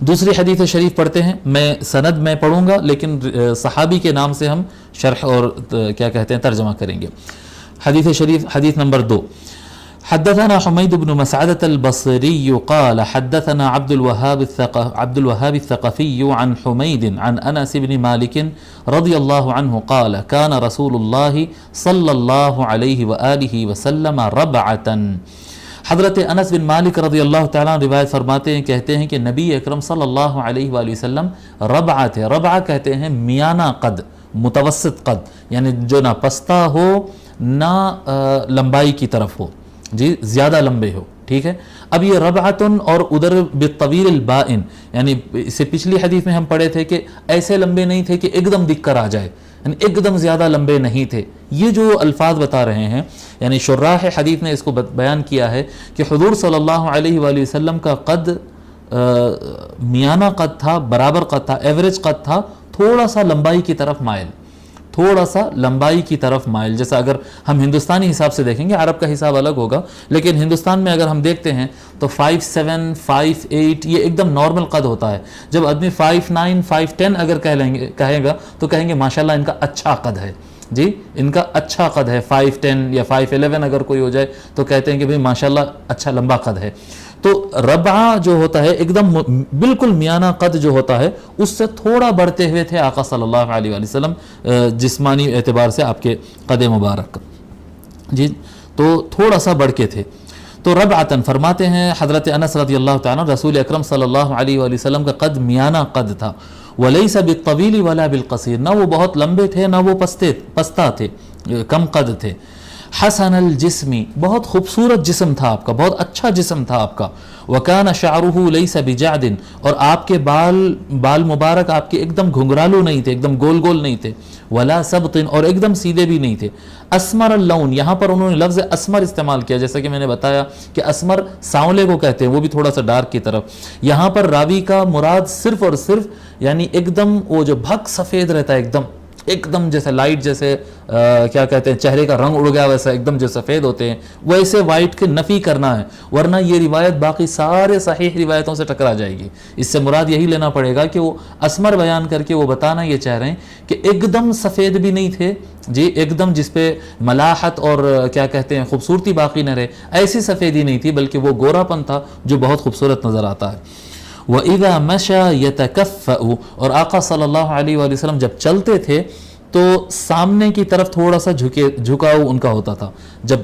دوسری حدیث شریف پڑھتے ہیں، میں سند میں پڑھوں گا لیکن صحابی کے نام سے ہم شرح اور کیا کہتے ہیں ترجمہ کریں گے۔ حدیث شریف حدیث نمبر 2، حدثنا حمید بن مسعدة البصري قال حدثنا عبد الوهاب الثقفي عن حميد عن أنس بن مالك رضي الله عنه قال كان رسول الله صلى الله عليه وآله وسلم ربعة۔ حضرت انس بن مالک رضی اللہ تعالیٰ روایت فرماتے ہیں، کہتے ہیں کہ نبی اکرم صلی اللہ علیہ وآلہ وسلم ربعہ تھے۔ ربعہ کہتے ہیں میانہ قد، متوسط قد، یعنی جو نہ پستہ ہو نہ لمبائی کی طرف ہو، جی زیادہ لمبے ہو، ٹھیک ہے۔ اب یہ ربعتن اور ادھر بالطویل البائن، یعنی اس سے پچھلی حدیث میں ہم پڑھے تھے کہ ایسے لمبے نہیں تھے کہ ایک دم دکھ کر آ جائے، یعنی ایک دم زیادہ لمبے نہیں تھے۔ یہ جو الفاظ بتا رہے ہیں، یعنی شراح حدیث نے اس کو بیان کیا ہے کہ حضور صلی اللہ علیہ وآلہ وسلم کا قد میانہ قد تھا، برابر قد تھا، ایوریج قد تھا، تھوڑا سا لمبائی کی طرف مائل، تھوڑا سا لمبائی کی طرف مائل۔ جیسا اگر ہم ہندوستانی حساب سے دیکھیں گے، عرب کا حساب الگ ہوگا، لیکن ہندوستان میں اگر ہم دیکھتے ہیں تو 5'7", 5'8" یہ ایک دم نارمل قد ہوتا ہے۔ جب آدمی 5'9", 5'10" اگر کہے گا تو کہیں گے ماشاءاللہ ان کا اچھا قد ہے، جی ان کا اچھا قد ہے۔ 5'10" یا 5'11" اگر کوئی ہو جائے تو کہتے ہیں کہ بھئی ماشاءاللہ اچھا لمبا قد ہے۔ تو ربعہ جو ہوتا ہے ایک دم بالکل میانہ قد جو ہوتا ہے، اس سے تھوڑا بڑھتے ہوئے تھے آقا صلی اللہ علیہ وآلہ وسلم جسمانی اعتبار سے آپ کے قد مبارک، جی تو تھوڑا سا بڑھ کے تھے۔ تو ربعتن فرماتے ہیں حضرت انس رضی اللہ تعالیٰ، رسول اکرم صلی اللہ علیہ وآلہ وسلم کا قد میانہ قد تھا۔ وَلَيْسَ بِالطَّوِيلِ وَلَا بِالْقَصِيرِ، نہ وہ بہت لمبے تھے نہ وہ پستہ تھے، کم قد تھے۔ حسن الجسمی، بہت خوبصورت جسم تھا آپ کا، بہت اچھا جسم تھا آپ کا۔ وَكَانَ شَعْرُهُ لَيْسَ بِجَعْدٍ، اور آپ کے بال مبارک آپ کے ایک دم گھنگرالو نہیں تھے، ایک دم گول گول نہیں تھے۔ وَلَا سَبْطٍ، اور ایک دم سیدھے بھی نہیں تھے۔ اسمر اللون، یہاں پر انہوں نے لفظ اسمر استعمال کیا، جیسا کہ میں نے بتایا کہ اسمر سانولے کو کہتے ہیں، وہ بھی تھوڑا سا ڈارک کی طرف۔ یہاں پر راوی کا مراد صرف اور صرف یعنی ایک دم وہ جو بھگ سفید رہتا ہے، ایک دم جیسے لائٹ، جیسے کیا کہتے ہیں چہرے کا رنگ اڑ گیا ویسا ایک دم جو سفید ہوتے ہیں، ویسے وائٹ کے نفی کرنا ہے، ورنہ یہ روایت باقی سارے صحیح روایتوں سے ٹکرا جائے گی۔ اس سے مراد یہی لینا پڑے گا کہ وہ اسمر بیان کر کے وہ بتانا یہ چاہ رہے ہیں کہ ایک دم سفید بھی نہیں تھے، جی ایک دم جس پہ ملاحت اور کیا کہتے ہیں خوبصورتی باقی نہ رہے، ایسی سفیدی نہیں تھی، بلکہ وہ گورا پن تھا جو بہت خوبصورت نظر آتا ہے۔ وَإِذَا مَشَى يَتَكَفَّأُ، اور آقا صلی اللہ علیہ وآلہ وسلم جب چلتے تھے تو سامنے کی طرف تھوڑا سا جھکاؤ ان کا ہوتا تھا۔ جب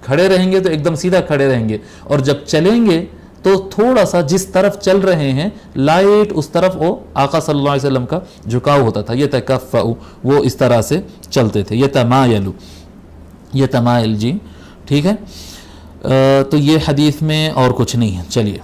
کھڑے رہیں گے تو ایک دم سیدھا کھڑے رہیں گے، اور جب چلیں گے تو تھوڑا سا جس طرف چل رہے ہیں لائٹ اس طرف وہ آقا صلی اللہ علیہ وسلم کا جھکاؤ ہوتا تھا۔ يَتَكَفَّأُ، وہ اس طرح سے چلتے تھے۔ يَتَمَائَلُ، جی ٹھیک ہے۔ تو یہ حدیث میں اور کچھ نہیں ہے، چلیے